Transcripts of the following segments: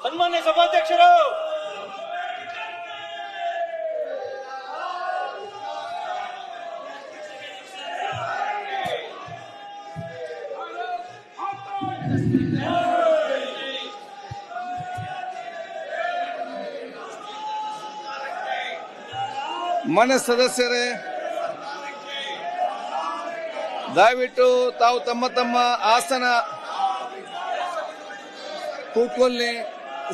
ಸನ್ಮಾನ್ಯ ಸಭಾಧ್ಯಕ್ಷರು, ಮಾನ್ಯ ಸದಸ್ಯರೇ, ದಯವಿಟ್ಟು ತಾವು ತಮ್ಮ ತಮ್ಮ ಆಸನ ಕೂತ್ಕೊಳ್ಳಿ.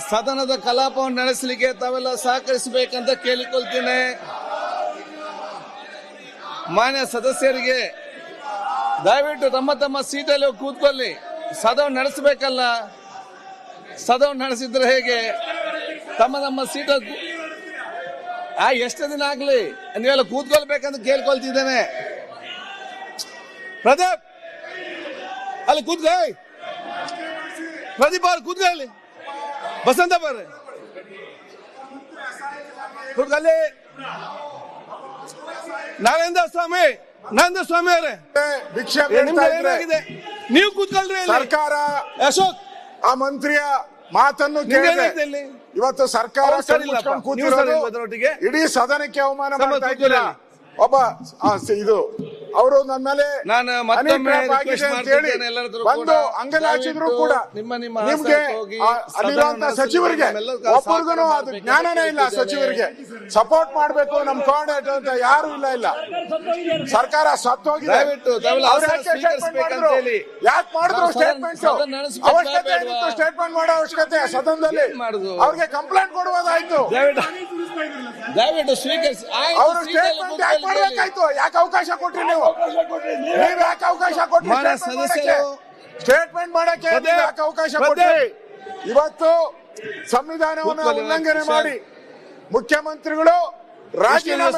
ಸದನದ ಕಲಾಪವನ್ನು ನಡೆಸಲಿಕ್ಕೆ ತಾವೆಲ್ಲ ಸಹಕರಿಸಬೇಕಂತ ಕೇಳಿಕೊಳ್ತೇನೆ. ಮಾನ್ಯ ಸದಸ್ಯರಿಗೆ ದಯವಿಟ್ಟು ತಮ್ಮ ತಮ್ಮ ಸೀಟಲ್ಲಿ ಕೂತ್ಕೊಳ್ಳಿ. ಸದನ ನಡೆಸಬೇಕಲ್ಲ, ಸದನ ನಡೆಸಿದ್ರೆ ಹೇಗೆ? ತಮ್ಮ ನಮ್ಮ ಸೀಟ ಎಷ್ಟು ದಿನ ಆಗ್ಲಿ ನೀವೆಲ್ಲ ಕೂತ್ಕೊಳ್ಬೇಕಂತ ಕೇಳ್ಕೊಳ್ತಿದ್ದೇನೆ. ಪ್ರದೀಪ್ ಅಲ್ಲಿ ಕೂತ್ಕೊ, ಪ್ರದೀಪ್ ಅವ್ರು ಕೂತ್ಕೊಳ್ಳಿ, ಬಸಂತ ಬರ್ರಿ ಕೂತ್ಕೊಳ್ಳಿ. ನಾರಾಯಣ ಸ್ವಾಮಿ ಅವರೇ ಏನಾಗಿದೆ? ನೀವು ಕೂತ್ಕೊಳ್ರಿ. ಸರ್ಕಾರ ಅಶೋಕ್ ಆ ಮಂತ್ರಿಯ ಮಾತನ್ನು ಕೇಳಿದೆ. ಇವತ್ತು ಸರ್ಕಾರ ಕೂತಿರೋದು ಇಡೀ ಸದನಕ್ಕೆ ಅವಮಾನ ಮಾಡ್ತಾ ಇದ್ದೀರಾ. ಒಬ್ಬ ಇದು ಅವರು ನನ್ನ ಮೇಲೆ ನಾನು ಬಂದು ಅಂಗಲಾಚಿದ್ರು ಕೂಡ ನಿಮ್ಗೆ ಅಲ್ಲಿರುವಂತ ಸಚಿವರಿಗೆ ಒಬ್ಬರಿಗೂ ಅದು ಜ್ಞಾನನೇ ಇಲ್ಲ. ಸಚಿವರಿಗೆ ಸಪೋರ್ಟ್ ಮಾಡ್ಬೇಕು ನಮ್ ಕೋಆರ್ಡಿನೇಟರ್ ಅಂತ ಯಾರು ಇಲ್ಲ. ಸರ್ಕಾರ ಸತ್ತೋಗಿದೆ. ಯಾಕೆ ಮಾಡಿದ್ರು ಸ್ಟೇಟ್ಮೆಂಟ್? ಅವಶ್ಯಕತೆ ಏನಿತ್ತು ಸ್ಟೇಟ್ಮೆಂಟ್ ಮಾಡೋ ಅವಶ್ಯಕತೆ? ಸದನದಲ್ಲಿ ಅವ್ರಿಗೆ ಕಂಪ್ಲೇಂಟ್ ಕೊಡುವುದಾಯ್ತು. ದಯವಿಟ್ಟು ಸ್ವೀಕರಿಸಿ. ಅವರು ಸ್ಟೇಟ್ಮೆಂಟ್ ಯಾಕೆ ಮಾಡ್ಬೇಕಾಯ್ತು? ಯಾಕೆ ಅವಕಾಶ ಕೊಟ್ರಿ ನೀವು? ನೀವ್ ಯಾಕೆ ಅವಕಾಶ ಕೊಟ್ರಿ ಸ್ಟೇಟ್ಮೆಂಟ್ ಮಾಡಕ್ಕೆ? ಯಾಕೆ ಅವಕಾಶ ಕೊಟ್ರಿ? ಇವತ್ತು ಸಂವಿಧಾನವನ್ನು ಉಲ್ಲಂಘನೆ ಮಾಡಿ ಮುಖ್ಯಮಂತ್ರಿಗಳು ರಾಜೀನಾಮೆ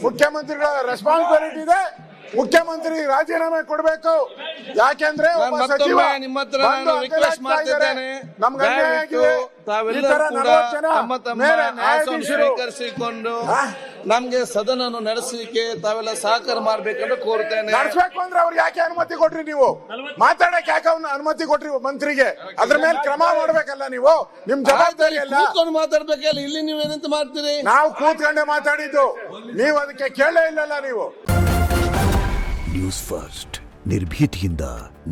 ಮುಖ್ಯಮಂತ್ರಿಗಳ ರೆಸ್ಪಾನ್ಸಿಬಿಲಿಟಿ ಇದೆ. ಮುಖ್ಯಮಂತ್ರಿ ರಾಜೀನಾಮೆ ಕೊಡಬೇಕು. ಯಾಕೆಂದ್ರೆ ಒಬ್ಬ ಸಚಿವ ಸ್ವೀಕರಿಸಿಕೊಂಡು ನಮ್ಗೆ ಸದನ ನಡೆಸಲಿಕ್ಕೆ ತಾವೆಲ್ಲ ಸಹಕಾರ ಮಾಡ್ಬೇಕಂತ ಕೋರ್ತೇನೆ. ನಡೆಸಬೇಕು ಅಂದ್ರೆ ಅವ್ರಿಗೆ ಯಾಕೆ ಅನುಮತಿ ಕೊಟ್ರಿ? ನೀವು ಮಾತಾಡಕ್ಕೆ ಯಾಕೆ ಅನುಮತಿ ಕೊಟ್ರಿ ಮಂತ್ರಿಗೆ? ಅದ್ರ ಮೇಲೆ ಕ್ರಮ ಮಾಡ್ಬೇಕಲ್ಲ ನೀವು. ನಿಮ್ ಜವಾಬ್ದಾರಿ ಅಲ್ಲ. ಕೂತ್ಕೊಂಡು ಮಾತಾಡ್ಬೇಕಲ್ಲ. ಇಲ್ಲಿ ನೀವು ಏನಂತ ಮಾಡ್ತೀರಿ? ನಾವು ಕೂತ್ಕೊಂಡೆ ಮಾತಾಡಿದ್ದು, ನೀವು ಅದಕ್ಕೆ ಕೇಳೇ ಇಲ್ಲಲ್ಲ. ನೀವು ನ್ಯೂಸ್ ಫಸ್ಟ್ ನಿರ್ಭೀತಿಯಿಂದ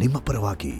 ನಿಮ್ಮ ಪರವಾಗಿ.